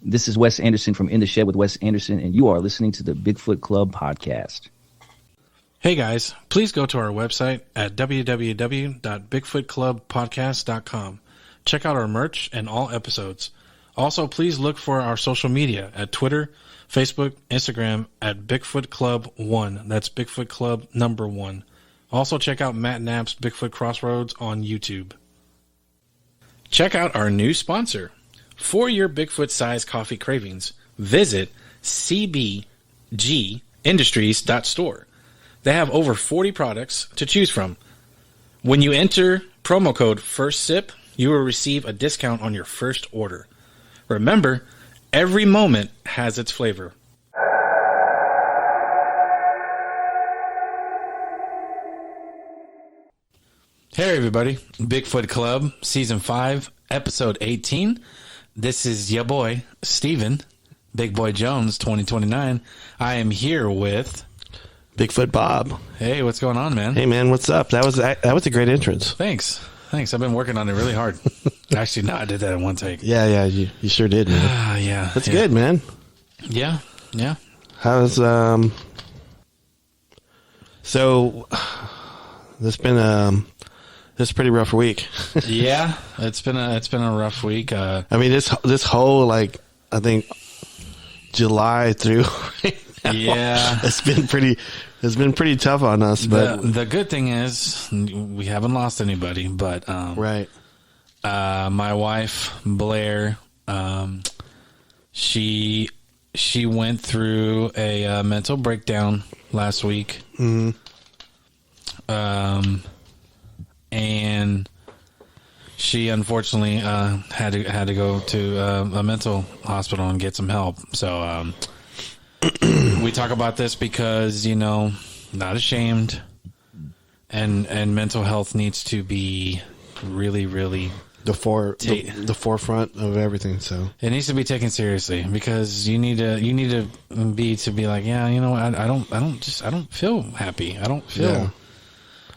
This is Wes Anderson from In the Shed with Wes Anderson, and you are listening to the Bigfoot Club podcast. Hey guys, please go to our website at www.bigfootclubpodcast.com. Check out our merch and all episodes. Also, please look for our social media at Twitter, Facebook, Instagram at Bigfoot Club 1. That's Bigfoot Club number 1. Also, check out Matt Knapp's Bigfoot Crossroads on YouTube. Check out our new sponsor. For your Bigfoot-sized coffee cravings, visit cbgindustries.store. They have over 40 products to choose from. When you enter promo code FIRSTSIP, you will receive a discount on your first order. Remember, every moment has its flavor. Hey everybody, Bigfoot Club, Season 5, Episode 18. This is your boy, Steven, Big Boy Jones, 2029. I am here with... Bigfoot Bob. Hey, what's going on, man? Hey, man, what's up? That was a great entrance. Thanks. I've been working on it really hard. Actually, no, I did that in one take. Yeah, you sure did, man. Yeah. That's good, man. Yeah. How's, so, this been, this pretty rough week. Yeah, it's been a rough week. I mean, this whole, like, I think, July through... Yeah, it's been pretty tough on us. But the good thing is we haven't lost anybody. But right, my wife Blair, she went through a mental breakdown last week. Mm-hmm. And she unfortunately had to go to a mental hospital and get some help. So. We talk about this because, not ashamed, and mental health needs to be really, really the forefront of everything. So it needs to be taken seriously because you need to be like, yeah, I don't feel happy. I don't feel. Yeah.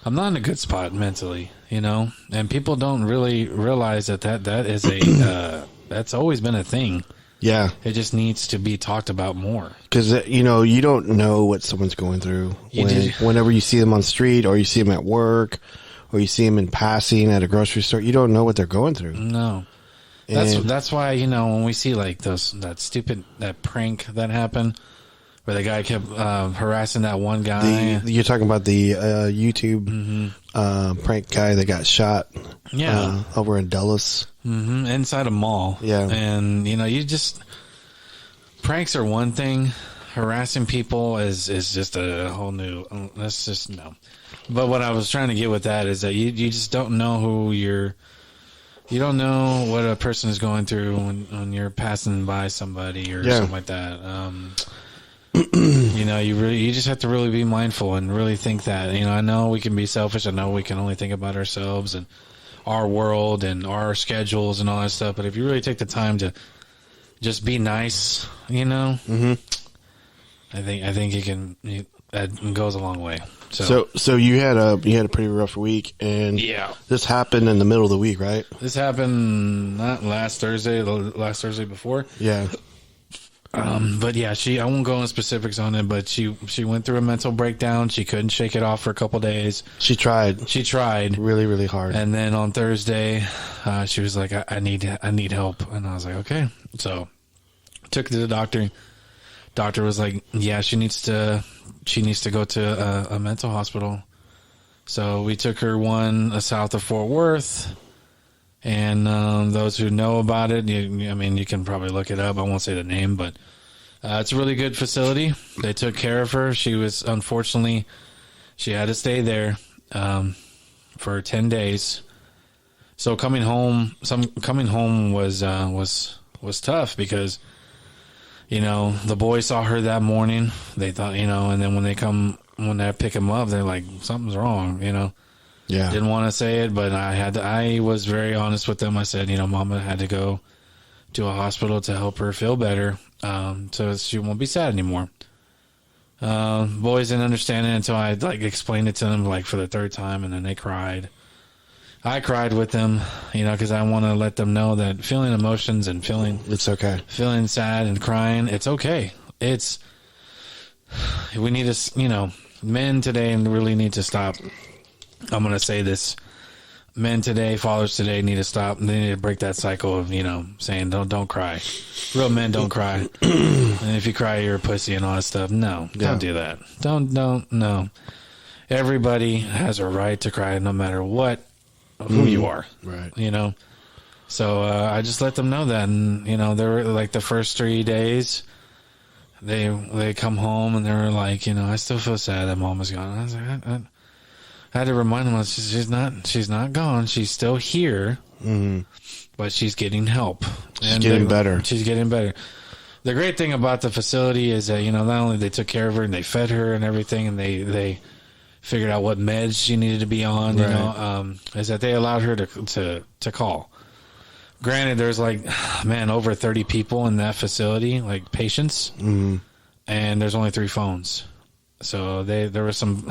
I'm not in a good spot mentally, and people don't really realize that is that's always been a thing. Yeah. It just needs to be talked about more. Because, you don't know what someone's going through. Whenever you see them on the street or you see them at work or you see them in passing at a grocery store, you don't know what they're going through. No. That's why, when we see like that prank that happened where the guy kept harassing that one guy. You're talking about the YouTube prank guy that got shot over in Dulles. Mm-hmm. Inside a mall. Yeah. And, pranks are one thing. Harassing people is just a whole new, that's just, no. But what I was trying to get with that is that you just don't know you don't know what a person is going through when you're passing by somebody or something like that. You just have to really be mindful and really think that, I know we can be selfish. I know we can only think about ourselves and our world and our schedules and all that stuff. But if you really take the time to just be nice, mm-hmm. I think that goes a long way. So you had a pretty rough week, and this happened in the middle of the week, right? This happened not last Thursday, the last Thursday before. Yeah. But yeah, I won't go into specifics on it, but she went through a mental breakdown. She couldn't shake it off for a couple days. She tried really, really hard. And then on Thursday, she was like, I need help. And I was like, okay. So took her to the doctor. Doctor was like, yeah, she needs to go to a mental hospital. So we took her one south of Fort Worth. And those who know about it, you can probably look it up. I won't say the name, but it's a really good facility. They took care of her. She had to stay there for 10 days. So coming home was tough because the boys saw her that morning. They thought and then when they pick him up, they're like, something's wrong. Yeah. Didn't want to say it, but I was very honest with them. I said, Mama had to go to a hospital to help her feel better, so she won't be sad anymore. Boys didn't understand it until I explained it to them for the third time, and then they cried. I cried with them, because I want to let them know that feeling emotions and it's okay. Feeling sad and crying, it's okay. We need to, men today really need to stop. I'm going to say this. Men today, fathers today need to stop. They need to break that cycle of, saying, don't cry. Real men don't cry. And if you cry, you're a pussy and all that stuff. No, don't do that. No. Everybody has a right to cry no matter who you are. Right. So I just let them know that. And, they were like the first 3 days, they come home and they were like, I still feel sad that mom is gone. And I was like, I had to remind them, she's not gone. She's still here, but she's getting help. She's getting better. She's getting better. The great thing about the facility is that, not only they took care of her and they fed her and everything, and they figured out what meds she needed to be on, is that they allowed her to call. Granted, there's over 30 people in that facility, like patients, and there's only 3 phones. So there was some...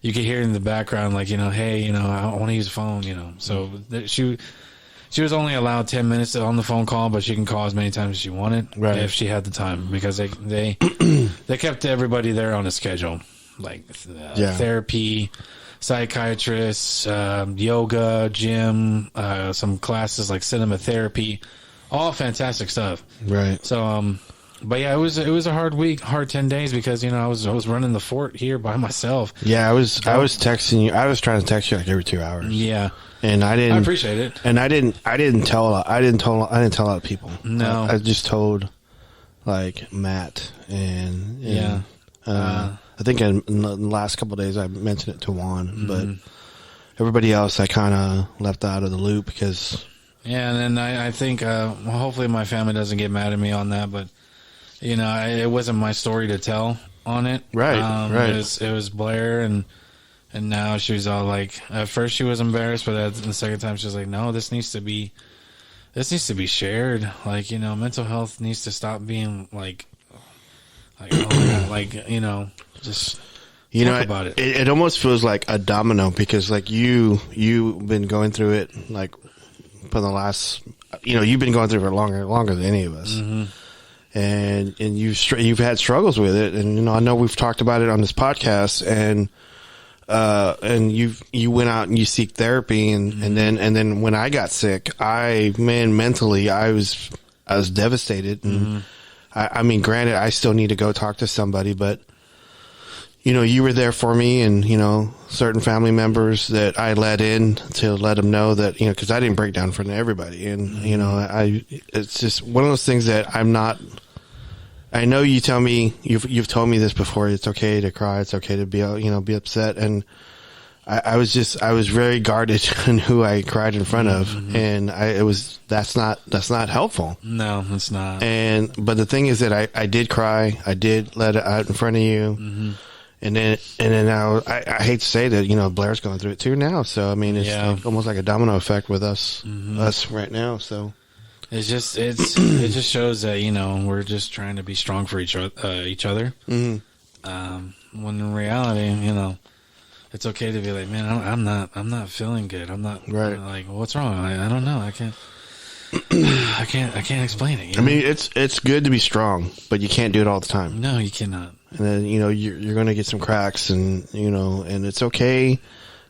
You could hear in the background, hey, I want to use a phone, So she was only allowed 10 minutes on the phone call, but she can call as many times as she wanted if she had the time, because they kept everybody there on a schedule, therapy, psychiatrists, yoga, gym, some classes like cinema therapy, all fantastic stuff. Right. So, but yeah, it was a hard week, hard 10 days, because I was running the fort here by myself. Yeah, I was texting you. I was trying to text you every 2 hours. Yeah, and I appreciate it. And I didn't tell a lot of people. No, I just told Matt and I think in the last couple of days I mentioned it to Juan, but everybody else I kind of left out of the loop because. Yeah, and then I think hopefully my family doesn't get mad at me on that, but. It wasn't my story to tell on it. Right, right. It was Blair, and now she's all like, at first she was embarrassed, but the second time she was like, no, this needs to be shared. Mental health needs to stop being just talk about it. It almost feels like a domino because you've been going through it for the last, you've been going through it longer than any of us. Mm-hmm. And you've had struggles with it, and I know we've talked about it on this podcast, and you went out and you seek therapy, and then when I got sick, mentally I was devastated, and I mean, granted, I still need to go talk to somebody, but you were there for me, and certain family members that I let in to let them know that because I didn't break down in front of everybody, and it's just one of those things that I'm not. I know you tell me you've told me this before. It's okay to cry. It's okay to be be upset, and I was very guarded in who I cried in front of, and that's not helpful. No, it's not. But the thing is that I did cry. I did let it out in front of you. And then now I hate to say that Blair's going through it too now. So I mean it's almost like a domino effect with us right now. So it just shows that we're just trying to be strong for each other. When in reality it's okay to be like, man, I'm not feeling good. I'm not right. What's wrong? I don't know. I can't explain it. I mean it's good to be strong, but you can't do it all the time. No, you cannot. And then you're going to get some cracks, and and it's okay.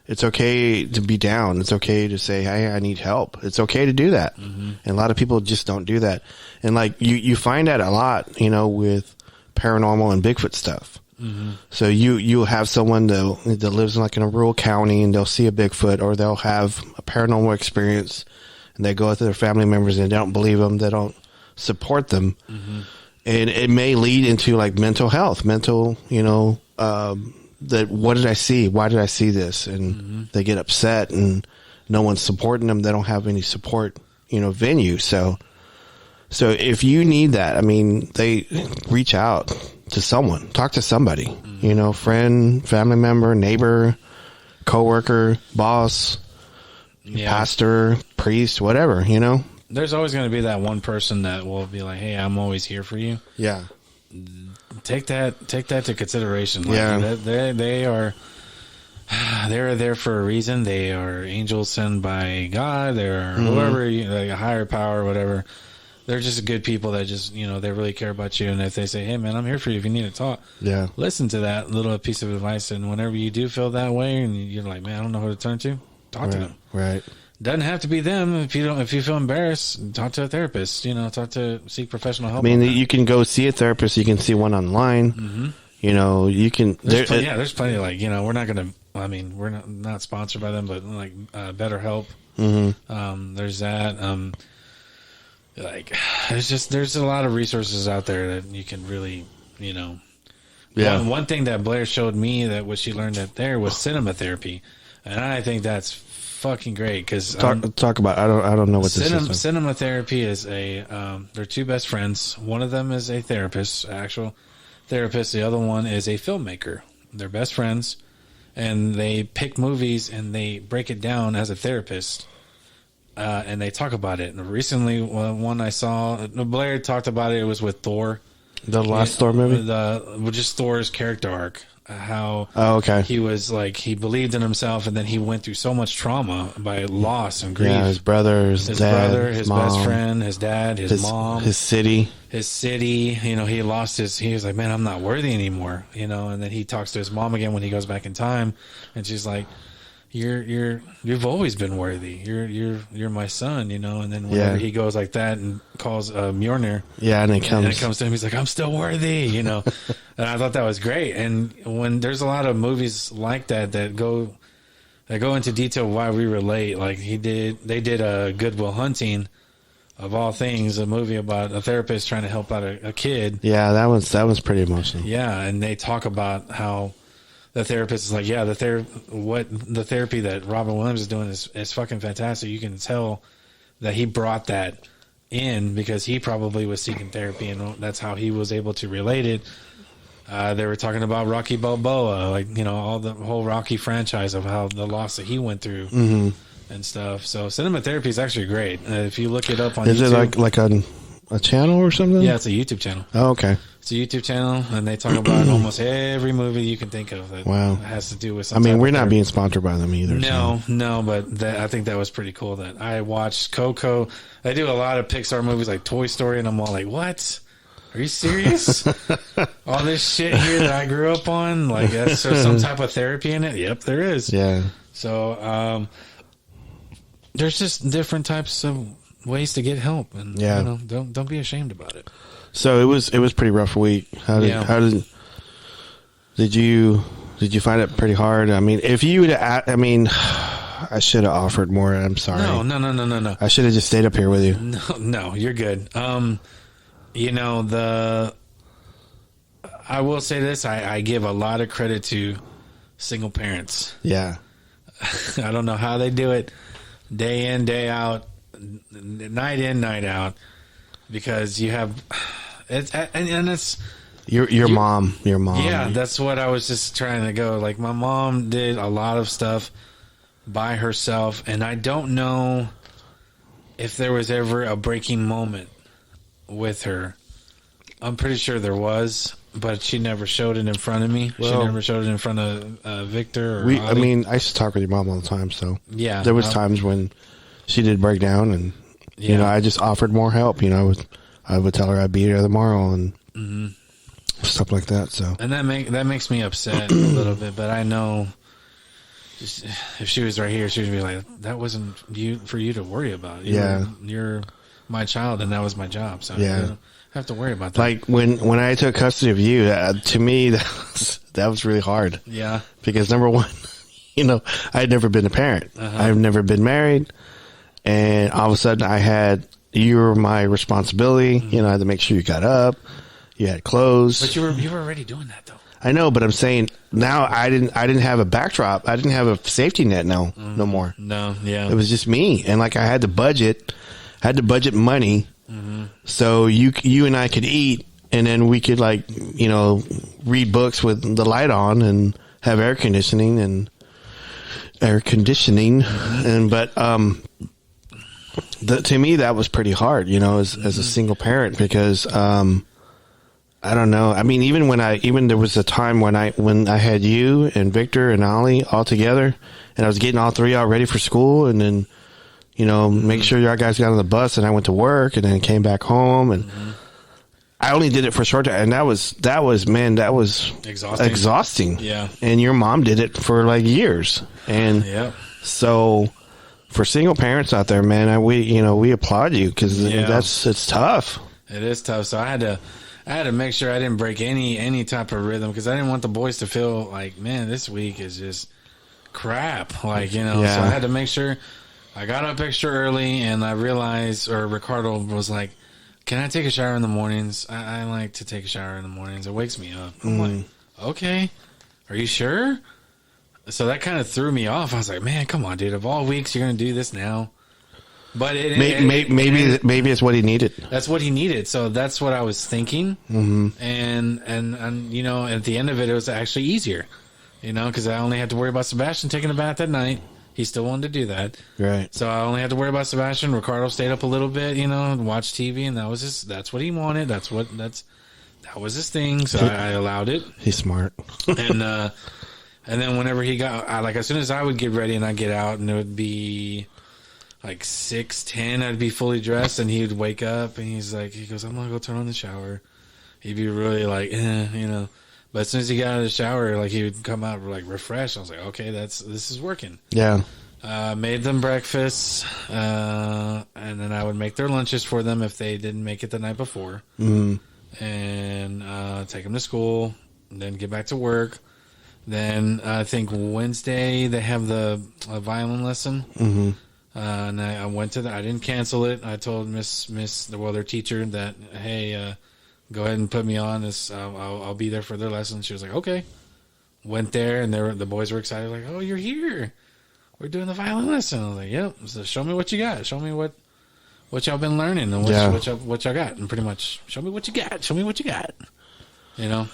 It's okay to be down. It's okay to say, hey, I need help. It's okay to do that. And a lot of people just don't do that. And you find that a lot, with paranormal and Bigfoot stuff. So you have someone that lives in a rural county, and they'll see a Bigfoot, or they'll have a paranormal experience, and they go with their family members and they don't believe them. They don't support them. And it may lead into mental health, that what did I see? Why did I see this? And they get upset, and no one's supporting them. They don't have any support, venue. So if you need that, I mean, they reach out to someone, talk to somebody, friend, family member, neighbor, coworker, boss, pastor, priest, whatever, There's always going to be that one person that will be like, hey, I'm always here for you. Yeah. Take that to consideration. Yeah. They are They're there for a reason. They are angels sent by God. They're whoever, like a higher power, whatever. They're just good people that just, they really care about you. And if they say, hey, man, I'm here for you if you need to talk, listen to that little piece of advice. And whenever you do feel that way and you're like, man, I don't know who to turn to, talk to them. Right. Doesn't have to be them. If you feel embarrassed, talk to a therapist, seek professional help. I mean, you can go see a therapist. You can see one online. Mm-hmm. You can. There's plenty like, we're not going to, we're not sponsored by them, but like BetterHelp. Mm-hmm. There's that. There's a lot of resources out there that you can really, One thing that Blair showed me that what she learned was cinema therapy, and I think that's fucking great because talk about. I don't know what this is. Cinema therapy is they're two best friends. One of them is a therapist, actual therapist. The other one is a filmmaker. They're best friends, and they pick movies and they break it down as a therapist. And they talk about it. And recently, one I saw, Blair talked about it. It was with Thor, the last Thor movie, just Thor's character arc. How he was like he believed in himself, and then he went through so much trauma by loss and grief. Yeah, his brother, his dad, his mom, best friend, his dad, his mom, his city. He lost he was like, man, I'm not worthy anymore. And then he talks to his mom again when he goes back in time, and she's like, You've always been worthy. You're my son, And then whenever he goes like that and calls Mjolnir, and it comes to him, he's like, I'm still worthy, And I thought that was great. And when there's a lot of movies like that go into detail why we relate, like they did a Good Will Hunting, of all things, a movie about a therapist trying to help out a kid. Yeah, that was pretty emotional. Yeah, and they talk about how the therapist is like, the therapy that Robin Williams is doing is fucking fantastic. You can tell that he brought that in because he probably was seeking therapy, and that's how he was able to relate it. They were talking about Rocky Balboa, all the whole Rocky franchise of how the loss that he went through and stuff. So cinema therapy is actually great. If you look it up on YouTube. Is it like a channel or something? Yeah, it's a YouTube channel. Oh, okay. It's a YouTube channel, and they talk about almost every movie you can think of that has to do with something. I mean, we're not being sponsored by them either. No, but I think that was pretty cool that I watched Coco. I do a lot of Pixar movies like Toy Story, and I'm all like, what? Are you serious? All this shit here that I grew up on? Like, that's some type of therapy in it? Yep, there is. Yeah. So, there's just different types of ways to get help, and don't be ashamed about it. So it was pretty rough week. How did you find it pretty hard? I mean, if you would, I should have offered more. I'm sorry. No. I should have just stayed up here with you. No, you're good. I will say this: I give a lot of credit to single parents. Yeah. I don't know how they do it, day in, day out, night in, night out. Because you have, it's your mom. Yeah, that's what I was just trying to go. Like my mom did a lot of stuff by herself, and I don't know if there was ever a breaking moment with her. I'm pretty sure there was, but she never showed it in front of me. She never showed it in front of Victor. Or I mean, I used to talk with your mom all the time, so yeah, there was times when she did break down and. Yeah. I just offered more help. I would tell her I'd be there tomorrow and stuff like that. So, and that makes me upset a little bit. But I know if she was right here, she would be like, "That wasn't for you to worry about. You're my child, and that was my job. So you don't have to worry about that." Like when I took custody of you, to me that was really hard. Yeah, because number one, I had never been a parent. I've never been married. And all of a sudden you were my responsibility. I had to make sure you got up, you had clothes. But you were already doing that though. I know, but I'm saying now I didn't have a backdrop. I didn't have a safety net no more. No, yeah. It was just me. And like I had to budget money so you and I could eat, and then we could read books with the light on and have air conditioning. To me, that was pretty hard, as a single parent, because I don't know. I mean, even there was a time when I had you and Victor and Ollie all together, and I was getting all three out ready for school, and then, make sure y'all guys got on the bus, and I went to work, and then came back home, and I only did it for a short time, and that was exhausting. Yeah. And your mom did it for like years, and so for single parents out there, man, we applaud you because it's tough. It is tough. So I had to make sure I didn't break any type of rhythm because I didn't want the boys to feel like, man, this week is just crap. Like, So I had to make sure I got up extra early, and I realized, or Ricardo was like, can I take a shower in the mornings? I like to take a shower in the mornings. It wakes me up. I'm like, okay, are you sure? So that kind of threw me off. I was like, man, come on, dude. Of all weeks, you're going to do this now. But maybe it's what he needed. That's what he needed. So that's what I was thinking. And at the end of it, it was actually easier, because I only had to worry about Sebastian taking a bath at night. He still wanted to do that. Right. So I only had to worry about Sebastian. Ricardo stayed up a little bit, and watched TV, and that's what he wanted. That was his thing. So I allowed it. He's smart. And then whenever he got, as soon as I would get ready and I'd get out, and it would be like 6:10, I'd be fully dressed, and he would wake up, and he goes, I'm gonna go turn on the shower. He'd be really like, But as soon as he got out of the shower, he would come out refreshed. I was like, okay, this is working. Yeah. Made them breakfast, and then I would make their lunches for them if they didn't make it the night before, and take them to school, and then get back to work. Then I think Wednesday they have the violin lesson. And I went to that. I didn't cancel it. I told their teacher that, hey, go ahead and put me on this. I'll be there for their lesson. She was like, okay. Went there, and the boys were excited. Like, oh, you're here. We're doing the violin lesson. I was like, yep. So show me what you got. Show me what y'all been learning and what y'all got. And pretty much show me what you got. Show me what you got. And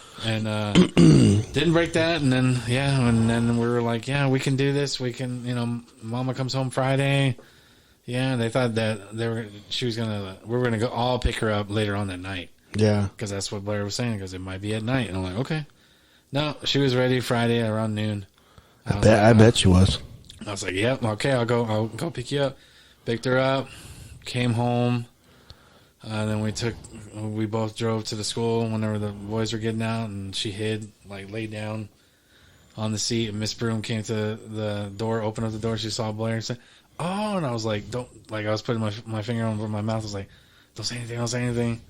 didn't break that. And then, and then we were like, yeah, we can do this. We can, Mama comes home Friday. Yeah, they thought that we were going to go all pick her up later on that night. Yeah. Because that's what Blair was saying, because it might be at night. And I'm like, okay. No, she was ready Friday around noon. I bet she was. I was like, yep, okay, I'll go pick you up. Picked her up, came home. Then we both drove to the school whenever the boys were getting out, and she hid, laid down on the seat, and Miss Broom came to the door, opened up the door, she saw Blair and said, oh, and I was like, I was putting my finger over my mouth, I was like, don't say anything.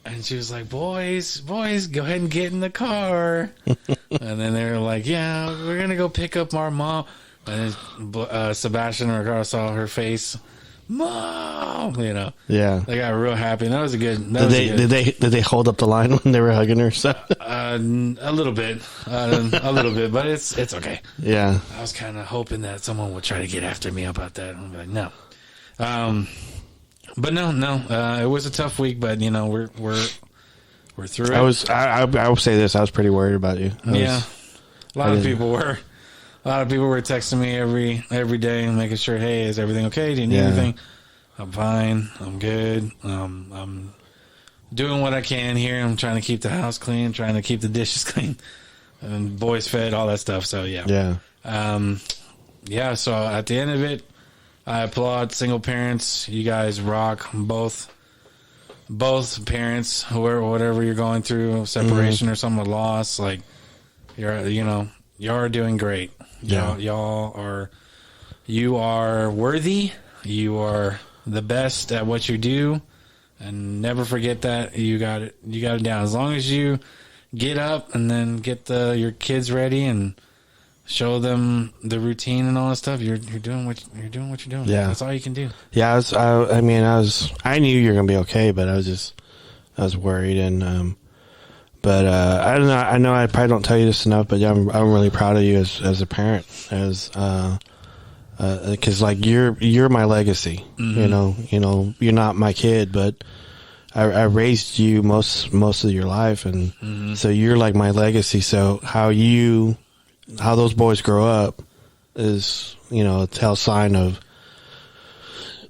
And she was like, boys, go ahead and get in the car. And then they were like, yeah, we're going to go pick up our mom. And then Sebastian and Ricardo saw her face. Mom, Yeah. They got real happy. And that was a good. Did they hold up the line when they were hugging her? So? A little bit, but it's okay. Yeah. I was kind of hoping that someone would try to get after me about that. I'm like, no. But no. It was a tough week, but we're through it. I will say this. I was pretty worried about you. A lot of people were. A lot of people were texting me every day and making sure, hey, is everything okay? Do you need anything? I'm fine. I'm good. I'm doing what I can here. I'm trying to keep the house clean, trying to keep the dishes clean, and boys fed, all that stuff. So yeah. So at the end of it, I applaud single parents. You guys rock. Both parents, whatever you're going through, separation or some loss, y'all are doing great. Yeah. You are worthy. You are the best at what you do, and never forget that. You got it down. As long as you get up and then get your kids ready and show them the routine and all that stuff, you're doing what you're doing. Yeah, that's all you can do. Yeah, I knew you were gonna be okay, but I was worried, and but I don't know. I know I probably don't tell you this enough, but I'm really proud of you as a parent, because you're my legacy. Mm-hmm. You're not my kid, but I raised you most of your life, and so you're like my legacy. So how those boys grow up is a tell sign of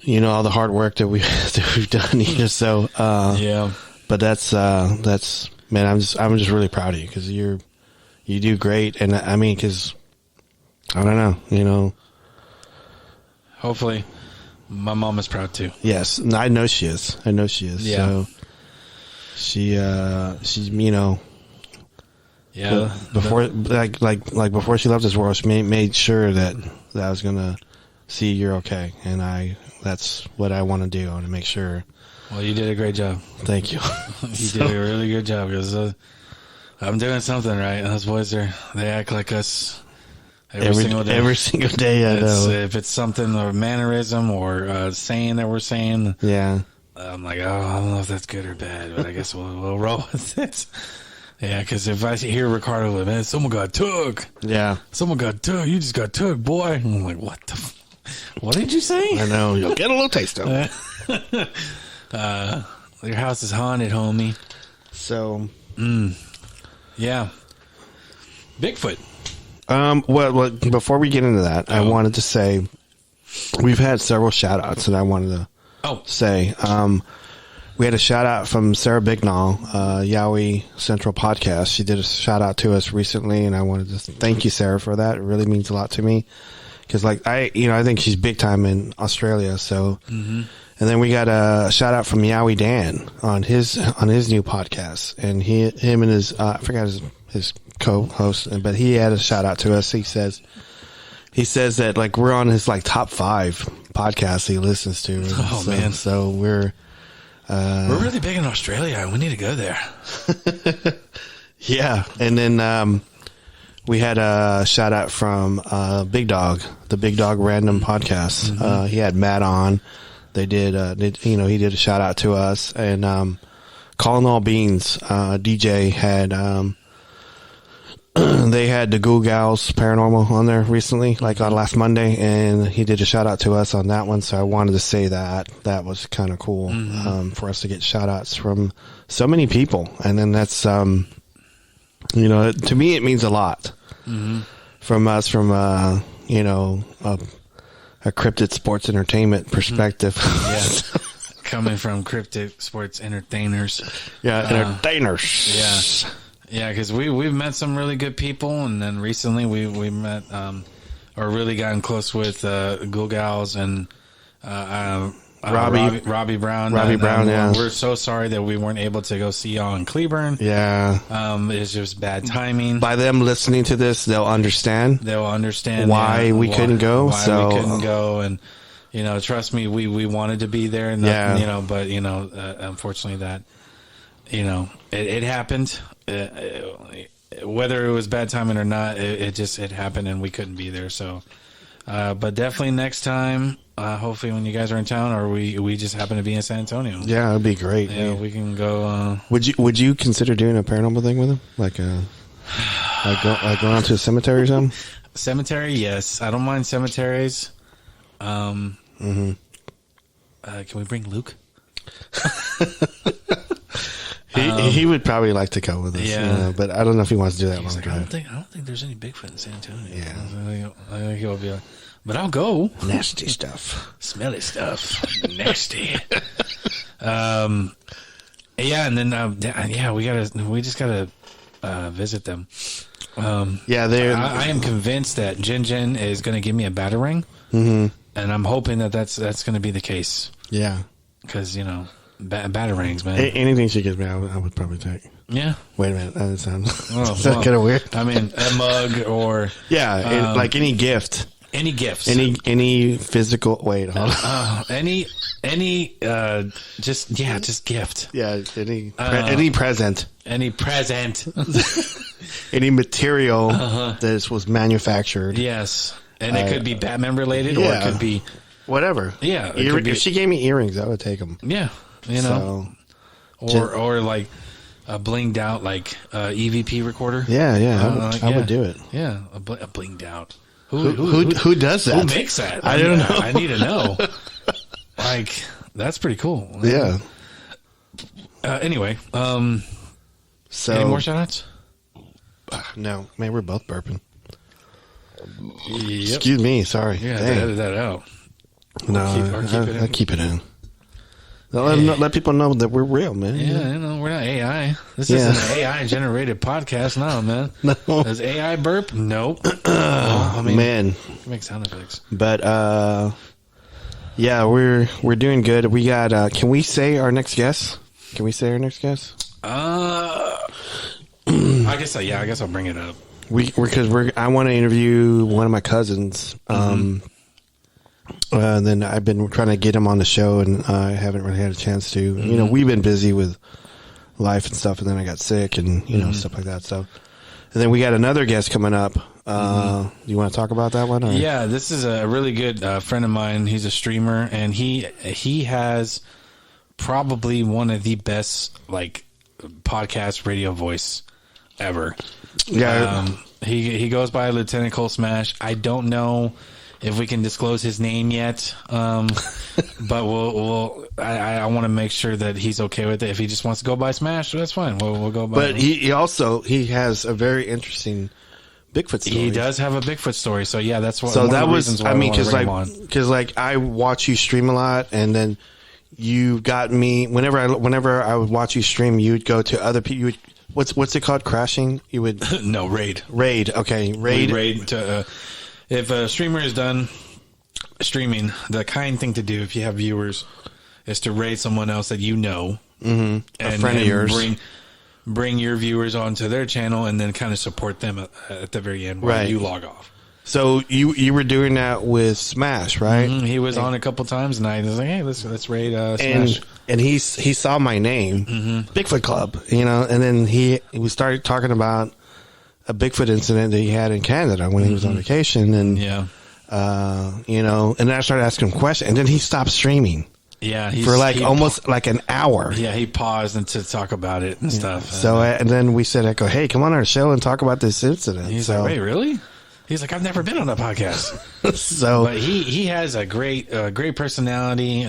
all the hard work that we've done. So yeah, but that's man, I'm just really proud of you because you do great. And I mean, because I don't know, you know. Hopefully, my mom is proud too. Yes, I know she is. Yeah. So she's you know. Yeah. Before before she left this world, she made sure that I was gonna see you're okay, and that's what I want to do. I want to make sure. Well, you did a great job. Thank you. You did a really good job because I'm doing something right. Those boys they act like us every single day. Every single day, I know. If it's something or mannerism or saying that we're saying, yeah. I'm like, oh, I don't know if that's good or bad, but I guess we'll roll with it. Yeah, because if I hear Ricardo, like, man, someone got took. Yeah. Someone got took. You just got took, boy. And I'm like, what what did you say? I know. You'll get a little taste of it. Your house is haunted, homie. So. Yeah. Bigfoot. Well, before we get into that, I wanted to say we've had several shout outs that I wanted to say. We had a shout out from Sarah Bignall, Yowie Central Podcast. She did a shout out to us recently, and I wanted to thank you, Sarah, for that. It really means a lot to me because, like, I think she's big time in Australia. So, and then we got a shout out from Yowie Dan on his new podcast, and him and his I forgot his co-host, but he had a shout out to us. He says that like we're on his like top 5 podcasts he listens to. Oh man! So we're really big in Australia. We need to go there. Yeah. And then we had a shout out from Big Dog, the Big Dog Random Podcast. He had Matt on. They he did a shout out to us. And Calling All Beans, DJ had they had the Ghoul Gals Paranormal on there recently, like on last Monday, and he did a shout out to us on that one. So I wanted to say that was kind of cool for us to get shout outs from so many people. And then that's, to me, it means a lot from us, from, a cryptid sports entertainment perspective. Yeah. Coming from cryptid sports entertainers. Yeah. Entertainers. Yeah. Yeah, because we've met some really good people, and then recently we met or really gotten close with Ghoul Gals and Robbie Brown. Yeah. We're so sorry that we weren't able to go see y'all in Cleburne. Yeah. It's just bad timing. By them listening to this, they'll understand. Why we couldn't go. Why we couldn't go, and trust me, we wanted to be there, and but unfortunately that it happened. Whether it was bad timing or not, it happened, and we couldn't be there. So, but definitely next time, hopefully when you guys are in town, or we just happen to be in San Antonio. Yeah, it'd be great. Yeah, we can go. Would you consider doing a paranormal thing with him, like going out to a cemetery or something? Cemetery, yes, I don't mind cemeteries. Can we bring Luke? He would probably like to go with us, but I don't know if he wants to do that long drive. I don't think there's any Bigfoot in San Antonio. Yeah, I think he'll be like, but I'll go. Nasty stuff, smelly stuff, nasty. Yeah, and then we just gotta visit them. I am convinced that Jin is going to give me a batarang, and I'm hoping that's going to be the case. Yeah, because batarangs, man. Anything she gives me, I would probably take. Yeah. Wait a minute, that sounds kind of weird. I mean, a mug or like any gift. Any gifts. Any physical. Wait, hold on. Just gift. Yeah, any present. Any present. Any material that was manufactured. Yes, and it could be Batman related, or it could be whatever. Yeah, if she gave me earrings, I would take them. Yeah, or like a blinged out like EVP recorder. Yeah, I would do it. Yeah, a blinged out. Who does that? Who makes that? I don't know. I need to know. Like, that's pretty cool. Yeah. Anyway, so any more shout-outs? No, man, we're both burping. Yep. Excuse me, sorry. Yeah, edit that out. No, I keep it in. Let people know that we're real, man. Yeah, we're not AI. This isn't an AI generated podcast, no, man. No. Does AI burp? Nope. Man, make sound effects. But yeah, we're doing good. We got. Can we say our next guest? I guess I'll bring it up. I want to interview one of my cousins. And then I've been trying to get him on the show, and I haven't really had a chance to. You know, we've been busy with life and stuff, and then I got sick and stuff like that. So, and then we got another guest coming up. Do you want to talk about that one? Or? Yeah, this is a really good friend of mine. He's a streamer, and he has probably one of the best podcast radio voice ever. Yeah. He goes by Lieutenant Cole Smash. I don't know if we can disclose his name yet, but I want to make sure that he's okay with it. If he just wants to go by Smash, that's fine. We'll go by. But he has a very interesting Bigfoot story. He does have a Bigfoot story. So yeah, that's what. So that was. I mean, because I watch you stream a lot, and then you got me whenever I would watch you stream, you'd go to other people. You would. What's it called? Crashing? You would no raid. Raid. Okay, raid to. If a streamer is done streaming, the kind thing to do if you have viewers is to raid someone else that you know, and a friend of yours. Bring your viewers onto their channel, and then kind of support them at the very end while you log off. So you were doing that with Smash, right? He was on a couple times, and I was like, "Hey, let's raid Smash." And he saw my name, Bigfoot Club, and then we started talking about a Bigfoot incident that he had in Canada when he was on vacation, and and then I started asking him questions, and then he stopped streaming. Yeah, for almost an hour. Yeah, he paused and to talk about it and stuff. So and then we said, "Hey, come on our show and talk about this incident." He's like, "Wait, really?" He's like, "I've never been on a podcast." But he has a great personality.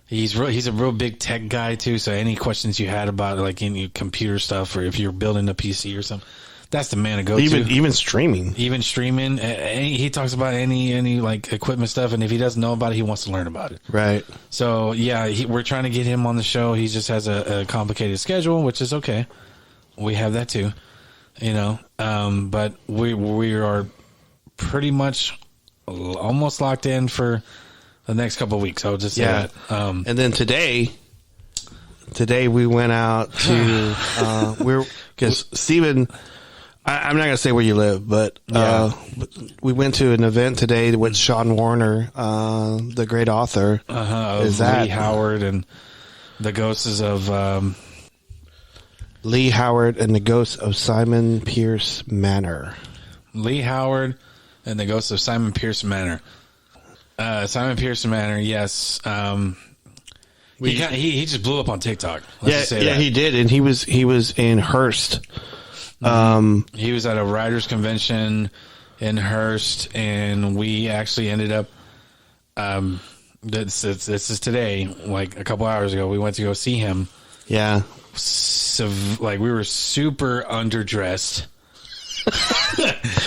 He's a real big tech guy too. So any questions you had about any computer stuff, or if you're building a PC or something, that's the man to go to. Even streaming. He talks about any equipment stuff, and if he doesn't know about it, he wants to learn about it. Right. So yeah, we're trying to get him on the show. He just has a complicated schedule, which is okay. We have that too, but we are pretty much almost locked in for the next couple of weeks. I would just say that. And then today we went out to because Steven. I'm not going to say where you live, but we went to an event today with Sean Warner, the great author. Lee Howard and the Ghosts of... Lee Howard and the Ghosts of Simon Pierce Manor. Lee Howard and the Ghosts of Simon Pierce Manor. Simon Pierce Manor, yes. He just blew up on TikTok. Let's say that. He did, and he was in Hearst. He was at a writers convention in Hearst, and we actually ended up. This is today, a couple hours ago. We went to go see him. Yeah, so we were super underdressed.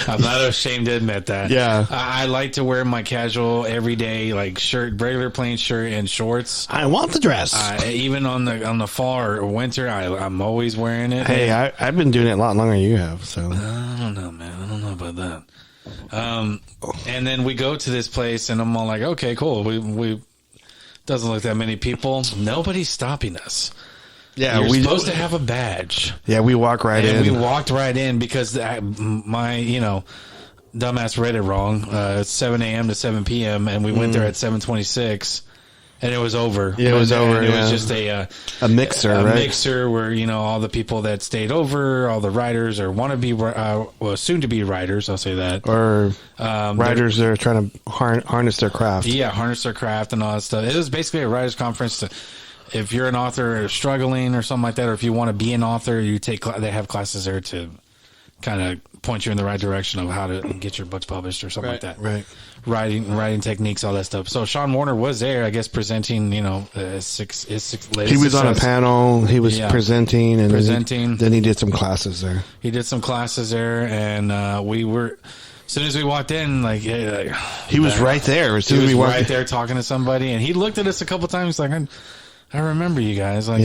I'm not ashamed to admit that. Yeah, I like to wear my casual everyday shirt, regular plain shirt and shorts. I want the dress. Even on the fall or winter, I'm always wearing it. Hey, I've been doing it a lot longer than you have. So I don't know, man. I don't know about that. And then we go to this place, and I'm all like, okay, cool. We doesn't look that many people. Nobody's stopping us. Yeah, we're supposed to have a badge. Yeah, we walk right in. We walked right in because my dumbass read it wrong. It's 7 a.m. to 7 p.m. and we went there at 7:26, and it was over. Yeah, it was over. It was just a mixer, right? A mixer where all the people that stayed over, all the writers or want to be soon to be writers. I'll say that, or writers that are trying to harness their craft. Yeah, harness their craft and all that stuff. It was basically a writers' conference. If you're an author or struggling or something like that, or if you want to be an author, they have classes there to kind of point you in the right direction of how to get your books published or something like that. Right. Writing techniques, all that stuff. So Sean Warner was there, I guess, presenting, his six latest He was on a panel. He was presenting. Then he did some classes there. And we were... soon as we walked in, like he was right there. As soon he as was we walked right there talking to somebody, and he looked at us a couple times like, I remember you guys, like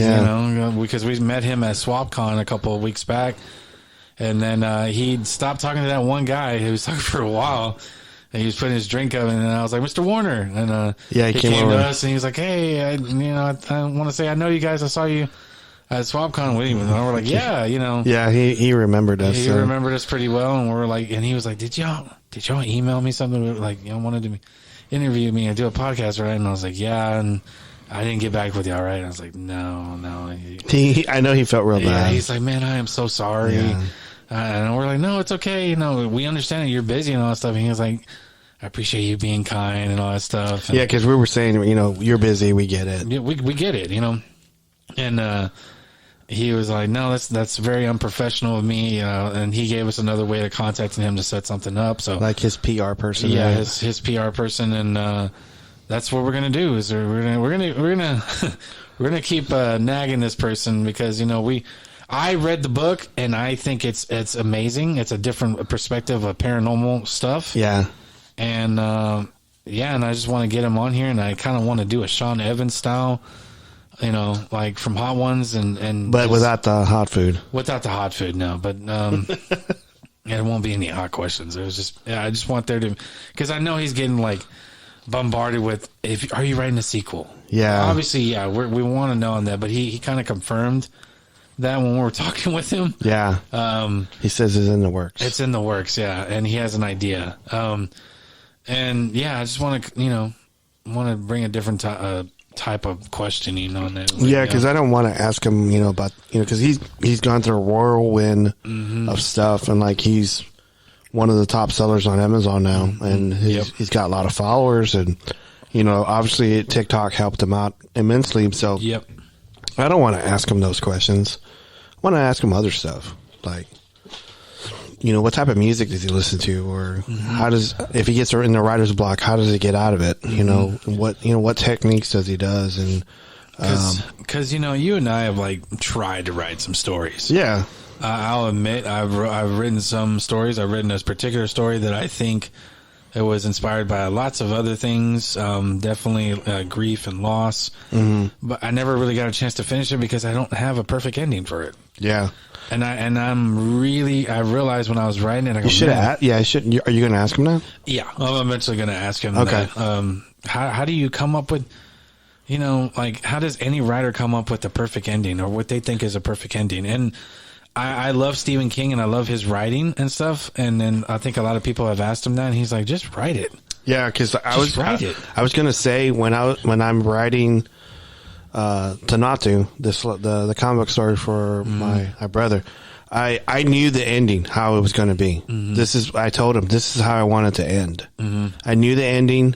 because we met him at SwapCon a couple of weeks back, and then he stopped talking to that one guy who was talking for a while. And he was putting his drink up, and I was like, Mr. Warner. And he came to us, and he was like, hey, I want to say I know you guys. I saw you at SwapCon with him. And we're like, yeah, Yeah, he remembered us. He remembered us pretty well, and we're like, and he was like, did y'all email me something? Like, wanted to interview me and do a podcast, right? And I was like, yeah, and I didn't get back with y'all, right? And I was like, no. I know he felt real bad. He's like, man, I am so sorry. Yeah. And we're like, no, it's okay. We understand that you're busy and all that stuff. And he was like, I appreciate you being kind and all that stuff. And yeah, because we were saying, you're busy. We get it. Yeah, we get it, And he was like, no, that's very unprofessional of me. And he gave us another way of contacting him to set something up. So like his PR person. Yeah, right? his PR person. And that's what we're gonna do. Is we're gonna keep nagging this person because I read the book, and I think it's amazing. It's a different perspective of paranormal stuff. Yeah. And, and I just want to get him on here, and I kind of want to do a Sean Evans style, like from Hot Ones. But without the hot food. Without the hot food, no. But there won't be any hot questions. It was just, I just want there to, because I know he's getting, like, bombarded with, are you writing a sequel? Yeah. Obviously, yeah, we want to know on that, but he kind of confirmed that when we were talking with him. Yeah. He says it's in the works. It's in the works, yeah. And he has an idea. And yeah, I just want to, want to bring a different type of questioning on it. Yeah, because I don't want to ask him, about, because he's gone through a whirlwind of stuff, and like he's one of the top sellers on Amazon now, and he's got a lot of followers, and obviously TikTok helped him out immensely. So yep. I don't want to ask him those questions. I want to ask him other stuff, like, what type of music does he listen to, or if he gets in the writer's block, how does he get out of it? What techniques does he does, and because you and I have like tried to write some stories. Yeah, I'll admit I've written some stories. I've written this particular story that I think it was inspired by lots of other things, definitely grief and loss. But I never really got a chance to finish it because I don't have a perfect ending for it. Yeah. And I realized when I was writing it, I go, you should have. Yeah, are you going to ask him now? Yeah, I'm eventually going to ask him. Okay. That. How do you come up with, like how does any writer come up with the perfect ending or what they think is a perfect ending? And I love Stephen King and I love his writing and stuff. And then I think a lot of people have asked him that, and he's like, just write it. Yeah, because I was going to say when I'm writing Tanatu, the comic book story for my brother, I knew the ending, how it was going to be. I told him this is how I want it to end. I knew the ending.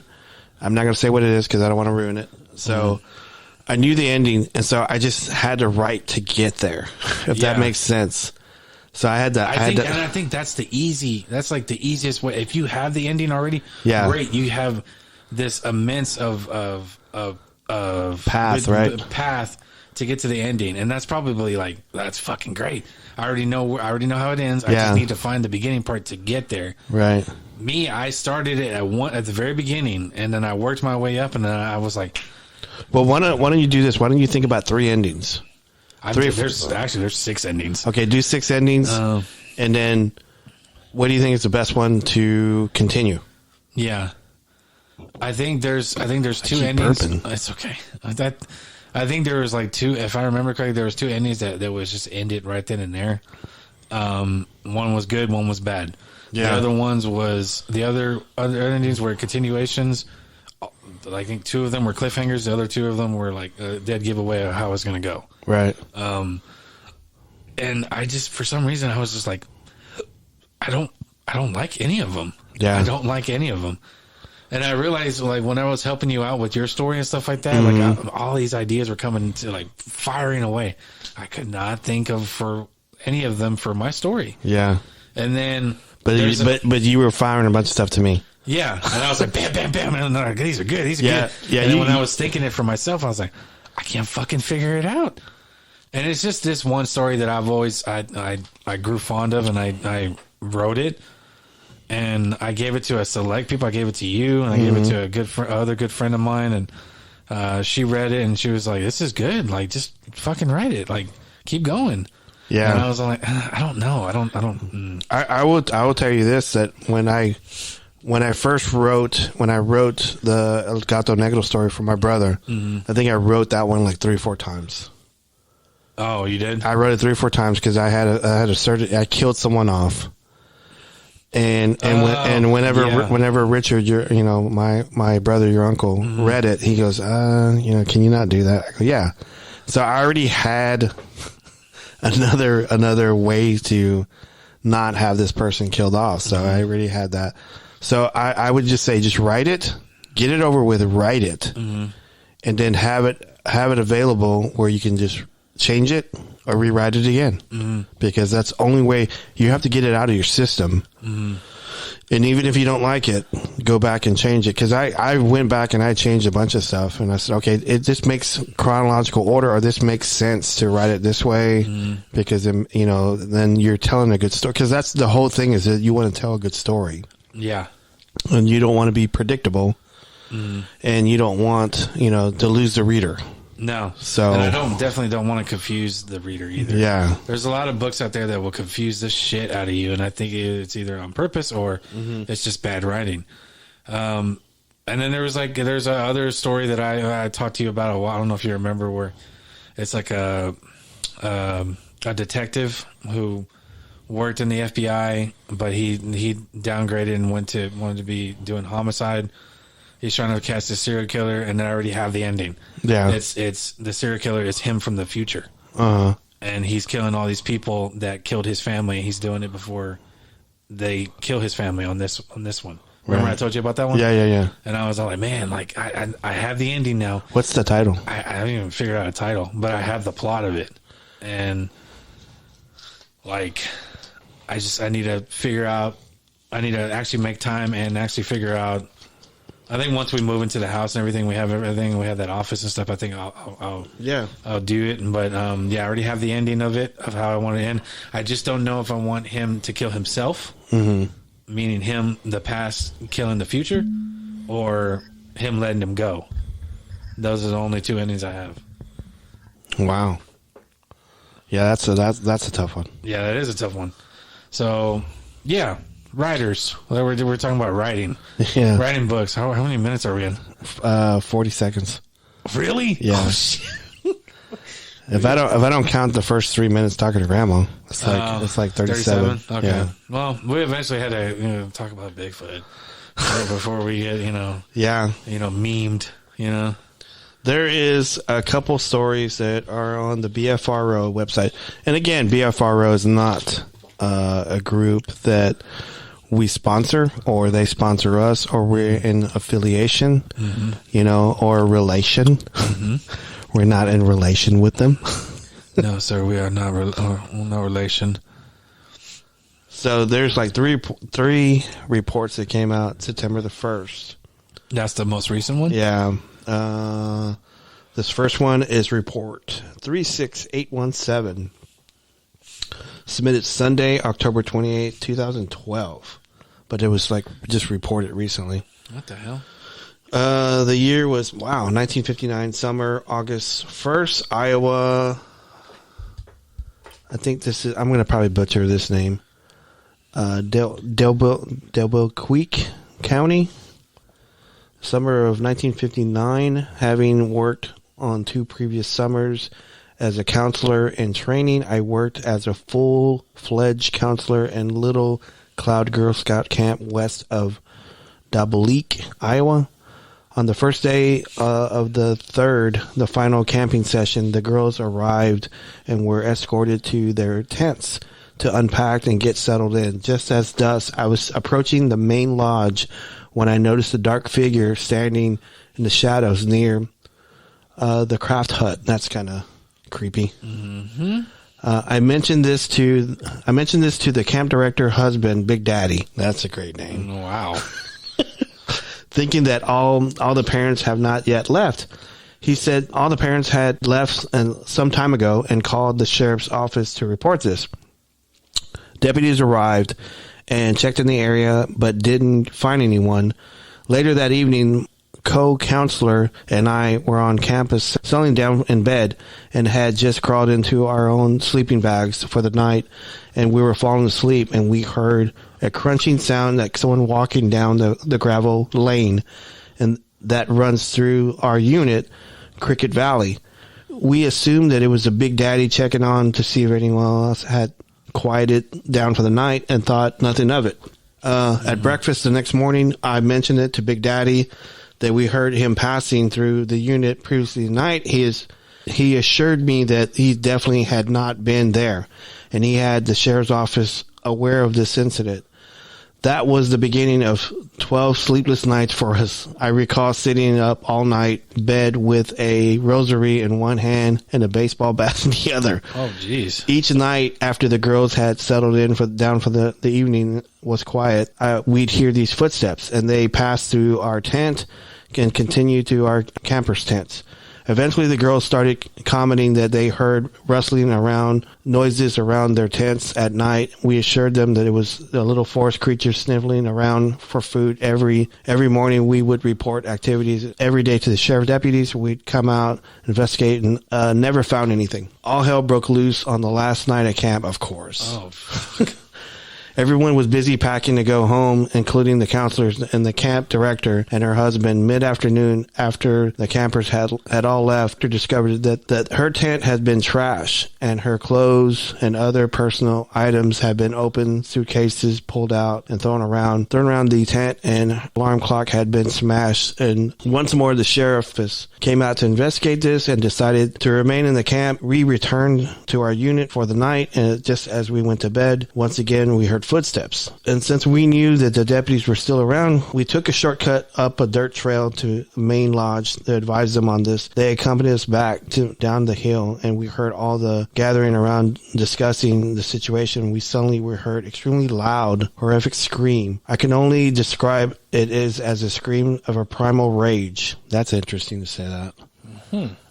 I'm not going to say what it is because I don't want to ruin it. So I knew the ending, and so I just had to write to get there, if that makes sense. So I had to. I think that's that's like the easiest way. If you have the ending already, great. You have this immense of path, right? Path to get to the ending, and that's probably like that's fucking great. I already know how it ends. I just need to find the beginning part to get there. Right. Me, I started it at the very beginning, and then I worked my way up, and then I was like, well, why don't you do this? Why don't you think about 3 endings? There's 6 endings. Okay, do 6 endings, and then what do you think is the best one to continue? Yeah, I think there's 2 endings. Burping. It's okay. I think there was like 2. If I remember correctly, there was 2 endings that was just ended right then and there. One was good, one was bad. Yeah. The other ones was the other endings were continuations. I think 2 of them were cliffhangers. The other 2 of them were like a dead giveaway of how it was going to go. Right. And I just, for some reason, I was just like, I don't like any of them. Yeah. I don't like any of them. And I realized, like, when I was helping you out with your story and stuff like that, like, all these ideas were coming to, like, firing away. I could not think of for any of them for my story. Yeah. And then, but you were firing a bunch of stuff to me. Yeah, and I was like, bam, bam, bam, and like, these are good, good. Yeah. And then when I was thinking it for myself, I was like, I can't fucking figure it out. And it's just this one story that I've always I grew fond of, and I wrote it. and I gave it to a select people. I gave it to you, and I gave it to a other good friend of mine, and she read it, and she was like, "This is good. Like, just fucking write it. Like, keep going." Yeah. And I was like, "I don't know. I don't." I will tell you this, that when I wrote the El Gato Negro story for my brother, I think I wrote that one like 3 or 4 times. Oh, you did? I wrote it 3 or 4 times because I killed someone off. And whenever Richard, my brother, your uncle, read it, he goes, can you not do that? I go, yeah. So I already had another way to not have this person killed off. So I already had that. So I would just say, just write it, get it over with, write it, and then have it available where you can just change it or rewrite it again, because that's the only way. You have to get it out of your system. And even if you don't like it, go back and change it. Because I went back and I changed a bunch of stuff, and I said, okay, this makes chronological order, or this makes sense to write it this way, because then you're telling a good story. Because that's the whole thing, is that you want to tell a good story. Yeah. And you don't want to be predictable, and you don't want to lose the reader. No. So, and I definitely don't want to confuse the reader either. Yeah. There's a lot of books out there that will confuse the shit out of you, and I think it's either on purpose or it's just bad writing. And then there's a other story that I talked to you about a while. I don't know if you remember, where it's like a detective who worked in the FBI, but he downgraded and wanted to be doing homicide. He's trying to catch the serial killer, and then I already have the ending. Yeah, it's the serial killer is him from the future, and he's killing all these people that killed his family. He's doing it before they kill his family on this one. Remember I told you about that one? Yeah. And I was all like, man, like I have the ending now. What's the title? I haven't even figured out a title, but I have the plot of it, and like I need to figure out. I need to actually make time and actually figure out. I think once we move into the house and everything, we have that office and stuff. I think I'll do it. But I already have the ending of it, of how I want it to end. I just don't know if I want him to kill himself, meaning him, the past, killing the future, or him letting him go. Those are the only 2 endings I have. Wow. Yeah, that's a tough one. Yeah, that is a tough one. So, yeah. Writers. We're talking about writing. Yeah. Writing books. How many minutes are we in? 40 seconds. Really? Yeah. Oh, shit. If I don't count the first 3 minutes talking to Grandma, it's like 37. Okay. Yeah. Well, we eventually had to talk about Bigfoot before we get memed. There is a couple stories that are on the BFRO website, and again, BFRO is not a group that we sponsor, or they sponsor us, or we're in affiliation, or relation. We're not in relation with them. No, sir, we are not no relation. So there's like three reports that came out September the 1st. That's the most recent one? Yeah. This first one is report 36817. Submitted Sunday, October 28th, 2012. But it was just reported recently. What the hell? The year was, 1959, summer, August 1st, Iowa. I think I'm going to probably butcher this name. Delbel County. Summer of 1959, having worked on 2 previous summers as a counselor in training, I worked as a full-fledged counselor in Little Cloud Girl Scout Camp west of Dabbleek, Iowa. On the first day of the final camping session, the girls arrived and were escorted to their tents to unpack and get settled in. Just as dusk, I was approaching the main lodge when I noticed a dark figure standing in the shadows near the craft hut. That's kind of creepy. I mentioned this to the camp director husband, Big Daddy. That's a great name. Wow. Thinking that all the parents have not yet left. He said all the parents had left some time ago and called the sheriff's office to report this. Deputies arrived and checked in the area, but didn't find anyone. Later that evening, co-counselor and I were on campus settling down in bed and had just crawled into our own sleeping bags for the night, and we were falling asleep, and we heard a crunching sound like someone walking down the gravel lane, and that runs through our unit, Cricket Valley. We assumed that it was a Big Daddy checking on to see if anyone else had quieted down for the night and thought nothing of it. At breakfast the next morning, I mentioned it to Big Daddy that we heard him passing through the unit previously tonight. He assured me that he definitely had not been there, and he had the sheriff's office aware of this incident. That was the beginning of 12 sleepless nights for us. I recall sitting up all night, bed with a rosary in one hand and a baseball bat in the other. Oh, jeez. Each night after the girls had settled in down for the evening was quiet, we'd hear these footsteps, and they passed through our tent and continued to our campers' tents. Eventually, the girls started commenting that they heard rustling around, noises around their tents at night. We assured them that it was a little forest creature sniffling around for food. Every morning, we would report activities every day to the sheriff deputies. We'd come out, investigate, and never found anything. All hell broke loose on the last night at camp, of course. Oh, fuck. Everyone was busy packing to go home, including the counselors and the camp director and her husband. Mid-afternoon, after the campers had all left, they discovered that her tent had been trashed, and her clothes and other personal items had been opened, suitcases pulled out and thrown around the tent, and alarm clock had been smashed. And once more, the sheriff came out to investigate this and decided to remain in the camp. We returned to our unit for the night, and just as we went to bed, once again, we heard footsteps. And since we knew that the deputies were still around, we took a shortcut up a dirt trail to the main lodge to advise them on this. They accompanied us back down the hill, and we heard all the gathering around discussing the situation. We suddenly were heard extremely loud, horrific scream. I can only describe it as a scream of a primal rage. That's interesting to say that.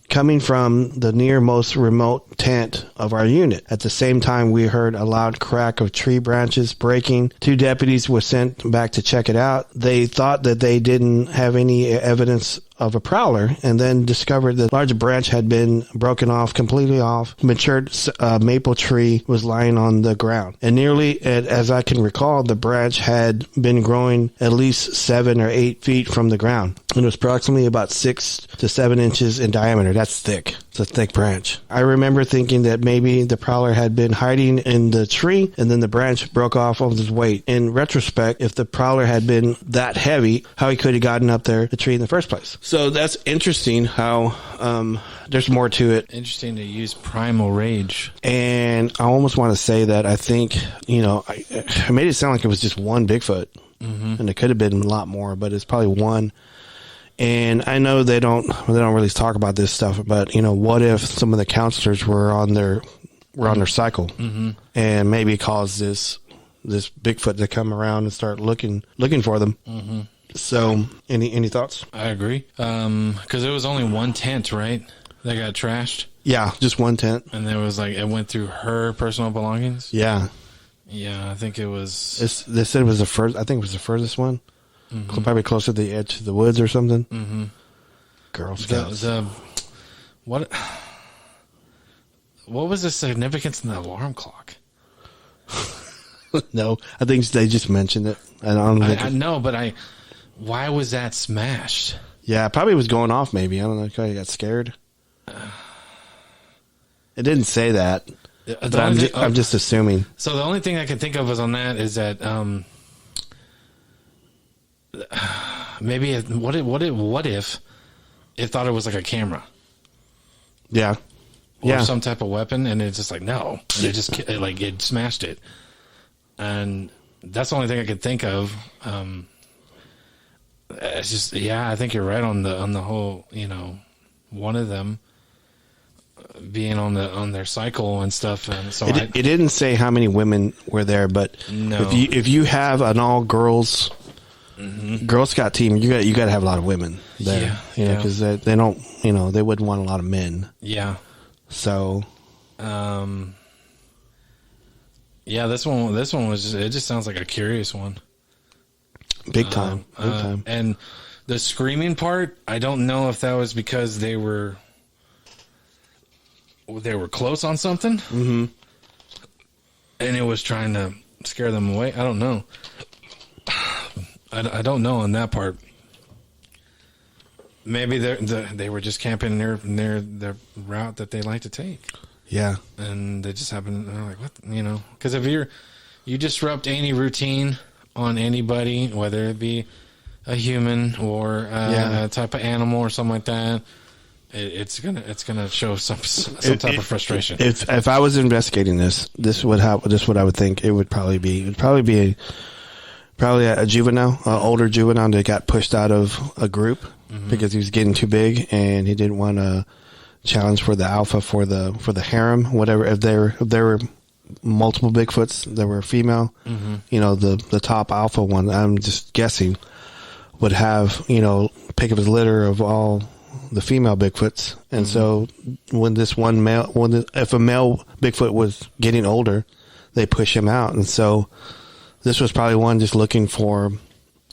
Coming from the near most remote tent of our unit. At the same time, we heard a loud crack of tree branches breaking. 2 deputies were sent back to check it out. They thought that they didn't have any evidence of a prowler, and then discovered that a large branch had been broken off, completely off. Matured maple tree was lying on the ground, and nearly, as I can recall, the branch had been growing at least 7 or 8 feet from the ground. It was approximately about 6 to 7 inches in diameter. That's thick. It's a thick branch. I remember thinking that maybe the prowler had been hiding in the tree, and then the branch broke off of his weight. In retrospect, if the prowler had been that heavy, how he could have gotten up there, the tree in the first place. So that's interesting how there's more to it. Interesting to use primal rage. And I almost want to say that I think, I made it sound like it was just one Bigfoot. And it could have been a lot more, but it's probably one. And I know they don't really talk about this stuff, but what if some of the counselors were on their cycle and maybe caused this Bigfoot to come around and start looking for them. So, any thoughts? I agree. Because it was only one tent, right? That got trashed. Yeah, just one tent. And there was it went through her personal belongings. Yeah. Yeah, I think it was. They said it was the first. I think it was the furthest one. Probably closer to the edge of the woods or something. Girl Scouts. What was the significance in the alarm clock? No, I think they just mentioned it. I know, but why was that smashed? Yeah, probably was going off. Maybe I don't know. Probably got scared. It didn't say that. But I'm just assuming. So the only thing I can think of on that is that maybe what if it thought it was like a camera? Yeah. Or some type of weapon, and it's just no, and it smashed it, and that's the only thing I could think of. It's just I think you're right on the whole one of them being on their cycle and stuff, and so it didn't say how many women were there, but no. if you have an all girls Girl Scout team, you got to have a lot of women there, because they don't, they wouldn't want a lot of men. Yeah. So, Yeah, this one was it just sounds like a curious one. Big time. Big time. And the screaming part, I don't know if that was because they were close on something. Mm-hmm. And it was trying to scare them away. I don't know. I don't know on that part. Maybe they were just camping near their route that they like to take. Yeah. And they just happened, they're like, what, you know? Because if you disrupt any routine on anybody, whether it be a human or a type of animal or something like that, it's gonna show some type of frustration. If I was investigating this would what I would think it would probably be. It'd probably be a juvenile, an older juvenile that got pushed out of a group because he was getting too big and he didn't want to challenge for the alpha for the harem, whatever. If there were multiple Bigfoots that were female, you know, the top alpha one, I'm just guessing, would have, you know, pick up his litter of all the female Bigfoots. And so when this one male, if a male Bigfoot was getting older, they push him out. And so this was probably one just looking for,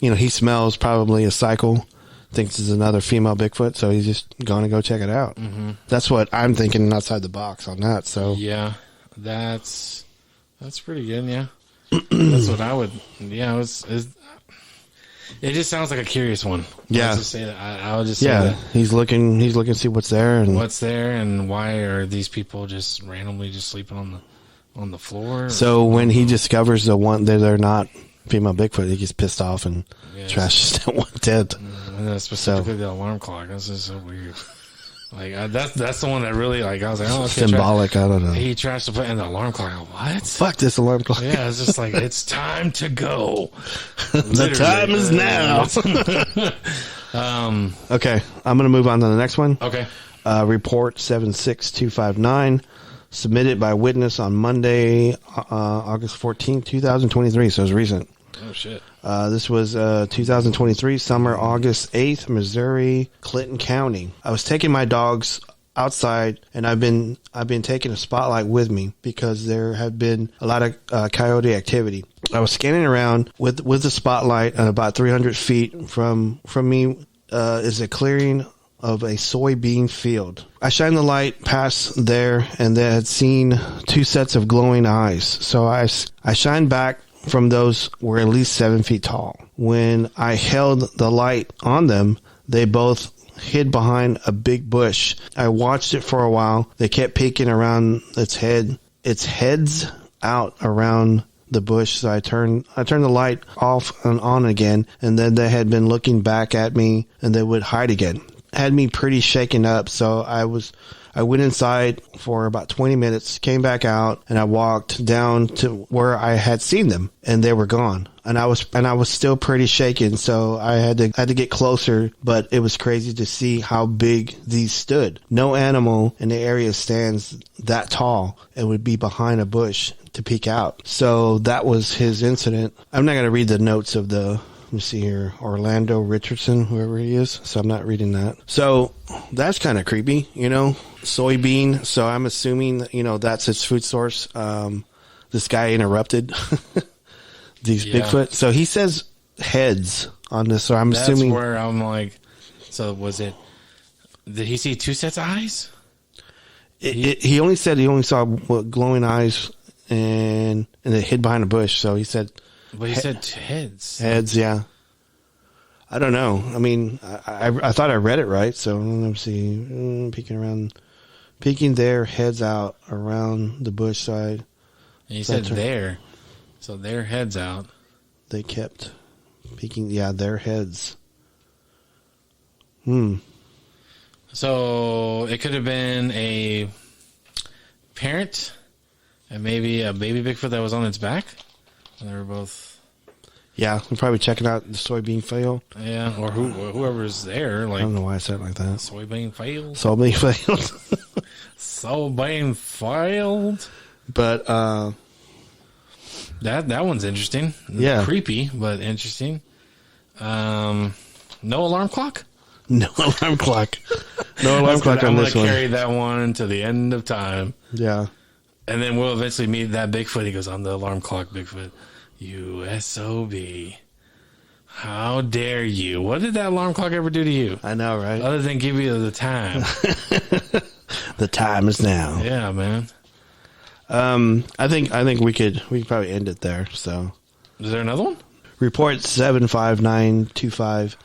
you know, he smells probably a cycle, thinks it's another female Bigfoot, so he's just going to go check it out. That's what I'm thinking outside the box on that. So yeah, that's pretty good. Yeah, that's what I would. Yeah, it just sounds like a curious one. Yeah, I'll just say that. I'll just say that. He's looking to see what's there and why are these people just randomly just sleeping on the floor? So when he discovers the one that they're not female Bigfoot, he gets pissed off and trashes that one dead. And then specifically the alarm clock. This is so weird. Like that's the one that really, like, I was like, oh, okay, symbolic. I don't know. He trashed the plate and the alarm clock. What? Fuck this alarm clock. Yeah, it's just like, it's time to go. The time is now. Okay, I'm going to move on to the next one. Okay. Report 76259, submitted by witness on Monday, August 14th, 2023. So it's recent. Oh shit. This was 2023, summer, August 8th, Missouri, Clinton County. I was taking my dogs outside, and I've been taking a spotlight with me because there have been a lot of coyote activity. I was scanning around with the spotlight, and about 300 feet from me is a clearing of a soybean field. I shined the light past there, and they had seen two sets of glowing eyes. So I shined back from those were at least 7 feet tall. When I held the light on them, they both hid behind a big bush. I watched it for a while. They kept peeking around its heads out around the bush. So I turned the light off and on again, and then they had been looking back at me, and they would hide again. Had me pretty shaken up. So I went inside for about 20 minutes, came back out, and I walked down to where I had seen them, and they were gone. And I was still pretty shaken, so I had to get closer, but it was crazy to see how big these stood. No animal in the area stands that tall and would be behind a bush to peek out. So that was his incident. I'm not going to read the notes of let me see here, Orlando Richardson, whoever he is. So I'm not reading that. So that's kind of creepy, you know, soybean. So I'm assuming, you know, that's its food source. This guy interrupted these Bigfoot. So he says heads on this. So I'm assuming. That's where I'm like, so did he see two sets of eyes? He only said he only saw glowing eyes and it hid behind a bush. So he said. But he said heads. Heads, yeah. I don't know. I mean, I thought I read it right. So let me see. Peeking their heads out around the bush side. And he said there. So their heads out. They kept peeking. Yeah, their heads. So it could have been a parent and maybe a baby Bigfoot that was on its back. They were both. Yeah, I'm probably checking out the soybean field. Yeah, or whoever's there. Like, I don't know why I said it like that. Soybean field. Soybean field. Soybean field. But that one's interesting. Yeah, creepy but interesting. No alarm clock. No alarm clock. No alarm clock on this one. I'm gonna carry that one to the end of time. Yeah. And then we'll eventually meet that Bigfoot. He goes, I'm the alarm clock Bigfoot. You SOB. How dare you? What did that alarm clock ever do to you? I know, right? Other than give you the time. The time is now. Yeah, man. I think we could probably end it there. So, Is there another one? report 75925,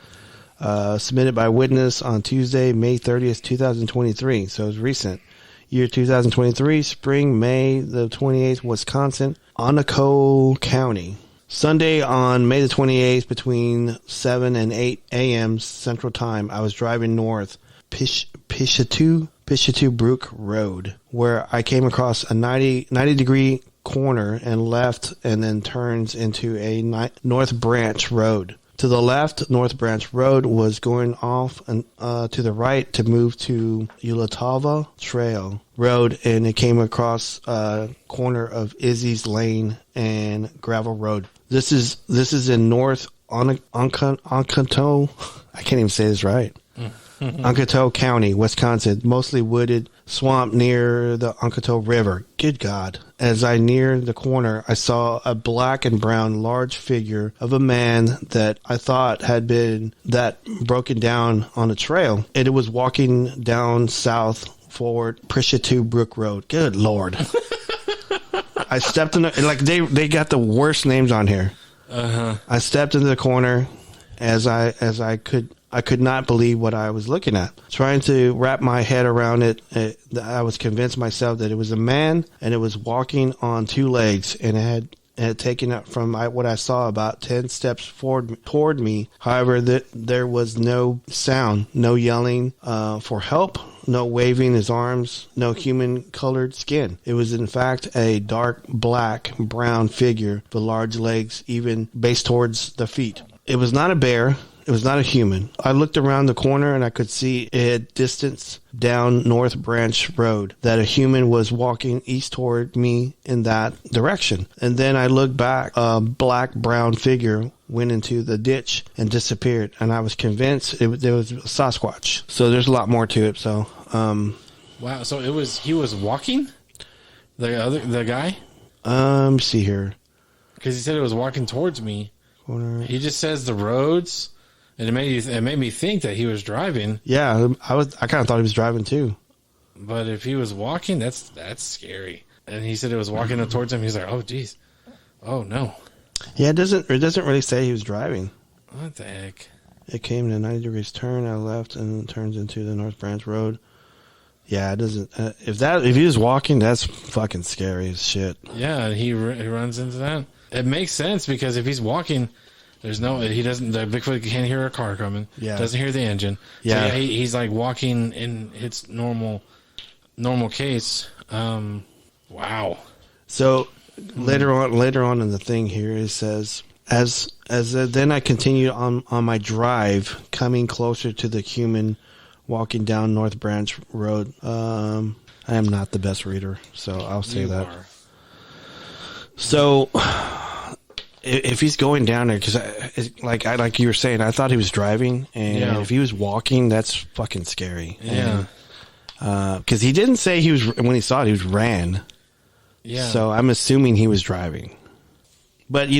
submitted by witness on Tuesday, May 30th, 2023. So it's recent. Year 2023, spring, May the 28th, Wisconsin, Onoco County. Sunday on May the 28th, between 7 and 8 a.m. Central Time, I was driving north Pishatu Brook Road, where I came across a 90-degree corner and left, and then turns into a North Branch Road. To the left, North Branch Road was going off, and to the right to move to Ulatava Trail Road, and it came across a corner of Izzy's Lane and Gravel Road. This is in North Onconto. I can't even say this right. Onconto County, Wisconsin, mostly wooded swamp near the Onconto River. Good God. As I neared the corner, I saw a black and brown large figure of a man that I thought had been broken down on a trail. And it was walking down south forward Pishatu Brook Road. Good Lord. I stepped in they got the worst names on here. I stepped into the corner as I could not believe what I was looking at. Trying to wrap my head around it, I was convinced myself that it was a man, and it was walking on two legs, and it had taken up from what I saw about 10 steps forward toward me. However, there was no sound, no yelling for help, no waving his arms, no human-colored skin. It was, in fact, a dark black-brown figure with large legs, even based towards the feet. It was not a bear. It was not a human. I looked around the corner and I could see it had distance down North Branch Road that a human was walking east toward me in that direction. And then I looked back. A black-brown figure went into the ditch and disappeared. And I was convinced there was a Sasquatch. So there's a lot more to it. So, wow. So he was walking? The guy? Let me see here. Because he said it was walking towards me. Corner. He just says the roads. And it made me think that he was driving. Yeah, I kind of thought he was driving too. But if he was walking, that's scary. And he said it was walking up towards him. He's like, "Oh, geez, oh no." Yeah, it doesn't really say he was driving. What the heck? It came in a 90 degrees turn. I left and it turns into the North Branch Road. Yeah, it doesn't. If he was walking, that's fucking scary as shit. Yeah, he runs into that. It makes sense because if he's walking. The Bigfoot can't hear a car coming. Yeah. Doesn't hear the engine. Yeah. So he's like walking in its normal case. Wow. So later on in the thing here, it says, then I continued on my drive, coming closer to the human walking down North Branch Road. I am not the best reader, so I'll say You that. are. So, if he's going down there, because like you were saying, I thought he was driving, and if he was walking, that's fucking scary. Yeah. Because he didn't say when he saw it, he ran. Yeah. So I'm assuming he was driving. But,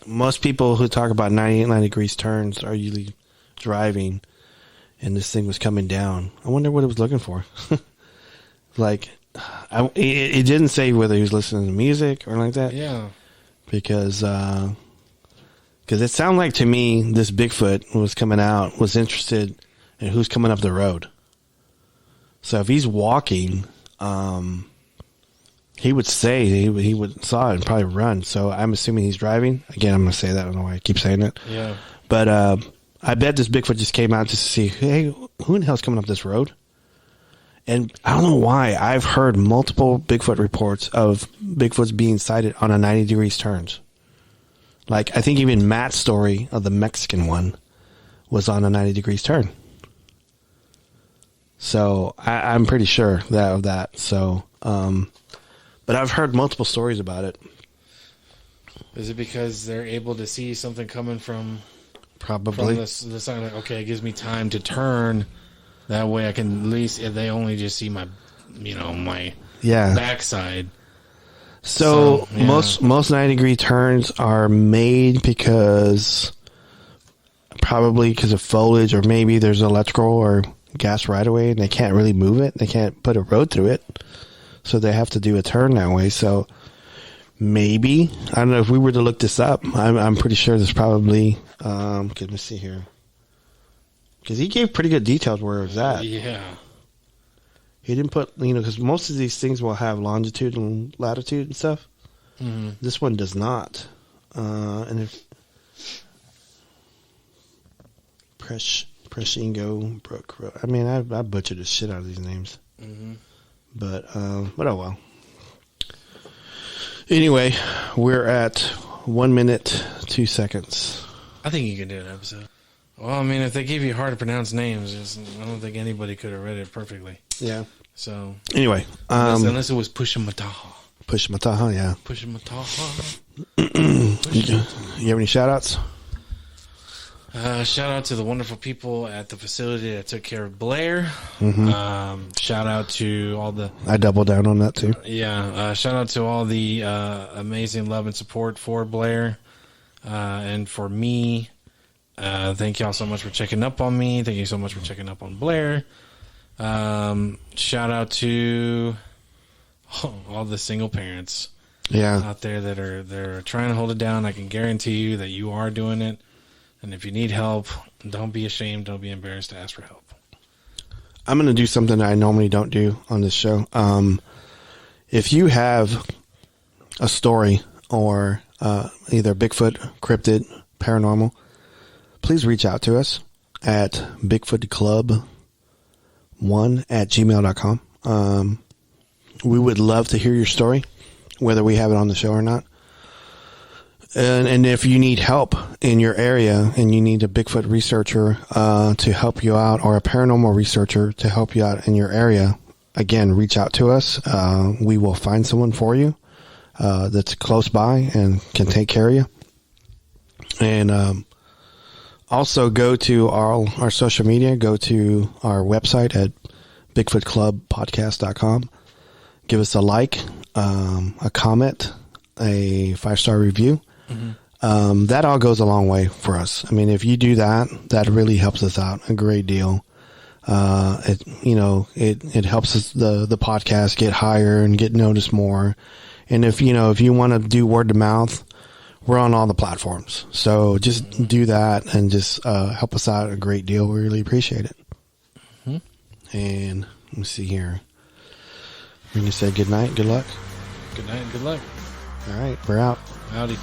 most people who talk about 90 degrees turns are usually driving, and this thing was coming down. I wonder what it was looking for. It didn't say whether he was listening to music or like that. Yeah. Because it sounded like to me this Bigfoot was interested in who's coming up the road. So if he's walking, he would say he would saw it and probably run. So I'm assuming he's driving. Again, I'm going to say that. I don't know why I keep saying it. Yeah. But I bet this Bigfoot just came out just to see, hey, who in the hell's coming up this road? And I don't know why. I've heard multiple Bigfoot reports of Bigfoots being sighted on a 90 degrees turns. Like, I think even Matt's story of the Mexican one was on a 90 degrees turn. So I'm pretty sure of that. So, but I've heard multiple stories about it. Is it because they're able to see something coming from Probably. the side? Like, okay, it gives me time to turn. That way I can at least, if they only just see my, my Yeah. backside, So yeah. most 90-degree turns are made probably because of foliage, or maybe there's electrical or gas right away and they can't really move it. They can't put a road through it. So they have to do a turn that way. So maybe, I don't know if we were to look this up, I'm pretty sure there's probably, let me see here. Because he gave pretty good details where it was at. Yeah. He didn't put, because most of these things will have longitude and latitude and stuff. Mm-hmm. This one does not. And if Preshingo Brook Road. I mean, I butchered the shit out of these names. Mm-hmm. But oh well. Anyway, we're at 1 minute, 2 seconds. I think you can do an episode. Well, I mean, if they give you hard to pronounce names, I don't think anybody could have read it perfectly. Yeah. So anyway, unless it was Pushmataha. Pushmataha, yeah. Pushmataha. You have any shout-outs? Shout out to the wonderful people at the facility that took care of Blair. Mm-hmm. Shout out to all the... I double down on that too. Yeah. Shout out to all the amazing love and support for Blair and for me. Thank y'all so much for checking up on me. Thank you so much for checking up on Blair. Shout out to all the single parents out there that are trying to hold it down. I can guarantee you that you are doing it. And if you need help, don't be ashamed. Don't be embarrassed to ask for help. I'm going to do something that I normally don't do on this show. If you have a story or either Bigfoot, cryptid, paranormal, please reach out to us at bigfootclub1@gmail.com. We would love to hear your story, whether we have it on the show or not. And if you need help in your area and you need a Bigfoot researcher to help you out, or a paranormal researcher to help you out in your area, again, reach out to us. We will find someone for you that's close by and can take care of you. And also go to our social media. Go to our website at bigfootclubpodcast.com. Give us a like, a comment, a 5-star review. Mm-hmm. That all goes a long way for us. I mean, if you do that, that really helps us out a great deal. It helps us, the podcast get higher and get noticed more. And if you want to do word of mouth, we're on all the platforms. So just do that and just help us out a great deal. We really appreciate it. Mm-hmm. And let me see here. We're going to say good night, good luck. Good night and good luck. All right, we're out. Howdy.